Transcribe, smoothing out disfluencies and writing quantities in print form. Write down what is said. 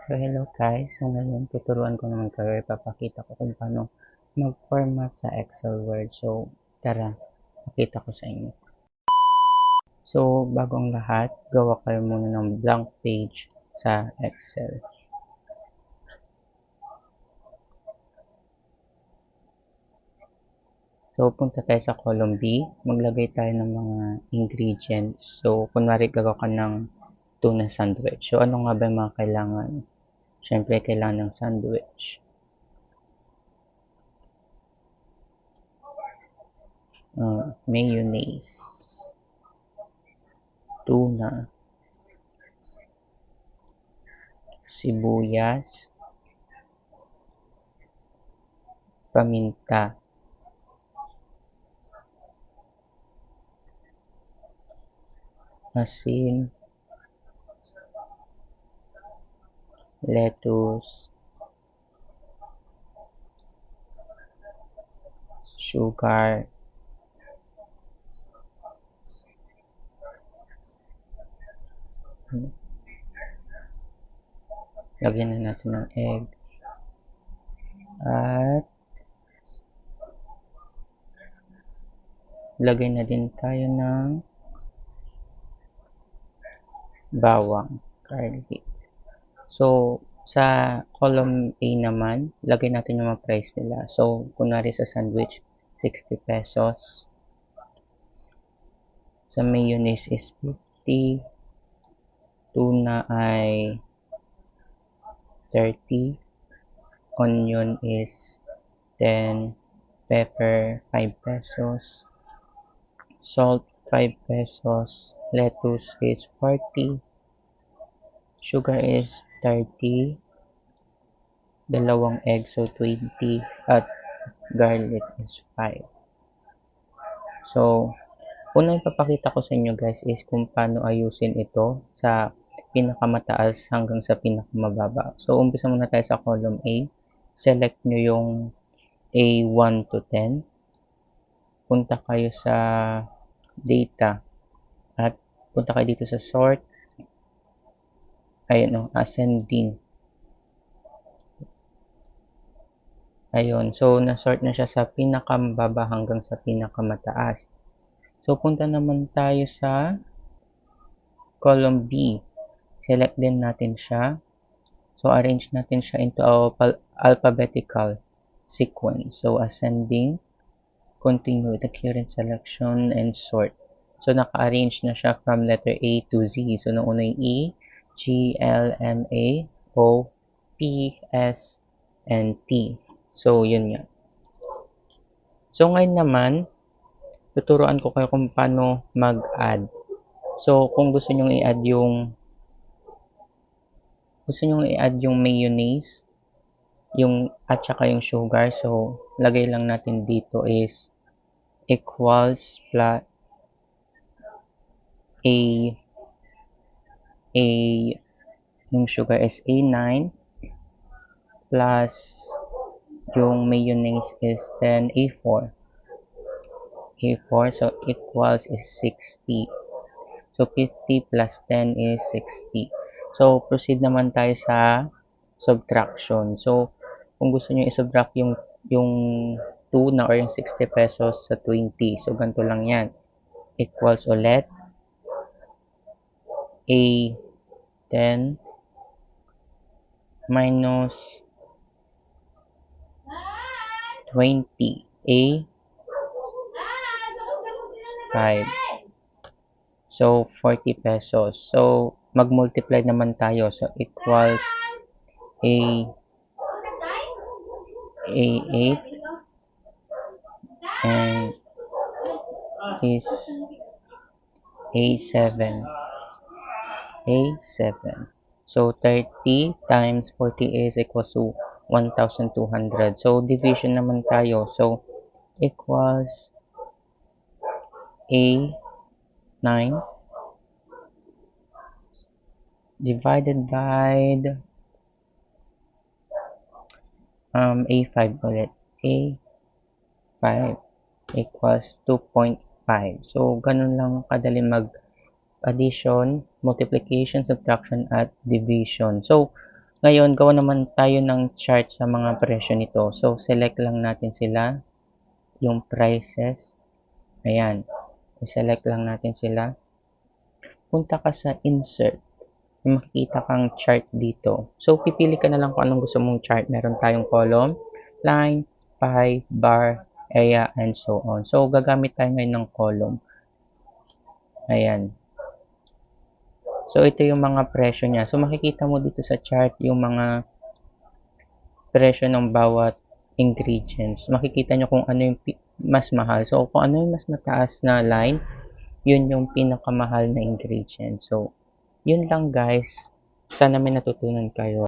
So, hello guys. So, ngayon tuturuan ko naman kayo. Ipapakita ko kung paano mag-format sa Excel Word. So, tara, pakita ko sa inyo. So, bagong lahat, gawa kayo muna ng blank page sa Excel. So, punta tayo sa column B. Maglagay tayo ng mga ingredients. So, kunwari gagawa ka ng tuna sandwich. So, ano nga ba yung mga kailangan? Siyempre, kailangan ng sandwich. Mayonnaise, tuna, sibuyas, paminta, asin, lettuce, sugar, lagyan na natin ng egg, at lagay na din tayo ng bawang, garlic. So, sa column A naman, lagay natin yung mga price nila. So, kunwari sa sandwich, 60 pesos. Sa mayonnaise is 50. Tuna ay 30. Onion is 10. Pepper, 5 pesos. Salt, 5 pesos. Lettuce is 40. Sugar is 30. Dalawang egg, so 20. At garlic is 5. So, unang ipapakita ko sa inyo guys is kung paano ayusin ito sa pinakamataas hanggang sa pinakamababa. So, umpisa muna tayo sa column A. Select nyo yung A1 to 10. Punta kayo sa data at punta kayo dito sa sort. Ayun o, ascending. Ayun, so na-sort na siya sa pinakamababa hanggang sa pinakamataas. So, punta naman tayo sa column B. Select din natin siya. So, arrange natin siya into alphabetical sequence. So, ascending, continue with the current selection, and sort. So, naka-arrange na siya from letter A to Z. So, nung una yung E, G, L, M, A, O, P, S, and T. So, yun nga. So, ngayon naman, tuturuan ko kayo kung paano mag-add. So, kung gusto nyo i-add yung mayonnaise, yung at saka yung sugar, so lagay lang natin dito is equals plus yung sugar is A9 plus yung mayonnaise is then A4, so equals is 60. So 50 plus 10 is 60. So proceed naman tayo sa subtraction. So kung gusto niyo i-subtract yung tuna or yung 60 pesos sa 20. So ganito lang 'yan. Equals ulit A10 minus 20 A5. So 40 pesos. So mag-multiply naman tayo. So equals A8 and is A7. So 30 times 40 is equals to 1,200. So division naman tayo. So equals A9 divided by A5 ulit. A5 equals 2.5. So ganun lang kadali mag addition, multiplication, subtraction, at division. So, Ngayon, gawa naman tayo ng chart sa mga presyo nito. So, select lang natin sila, yung prices. Ayan. I-select lang natin sila. Punta ka sa insert. May makikita kang chart dito. So, pipili ka na lang kung anong gusto mong chart. Meron tayong column, line, pie, bar, area, and so on. So, gagamit tayo ngayon ng column. Ayan. So, ito yung mga presyo niya. So, makikita mo dito sa chart yung mga presyo ng bawat ingredients. Makikita nyo kung ano yung mas mahal. So, kung ano yung mas mataas na line, yun yung pinakamahal na ingredient. So, yun lang guys. Sana may natutunan kayo.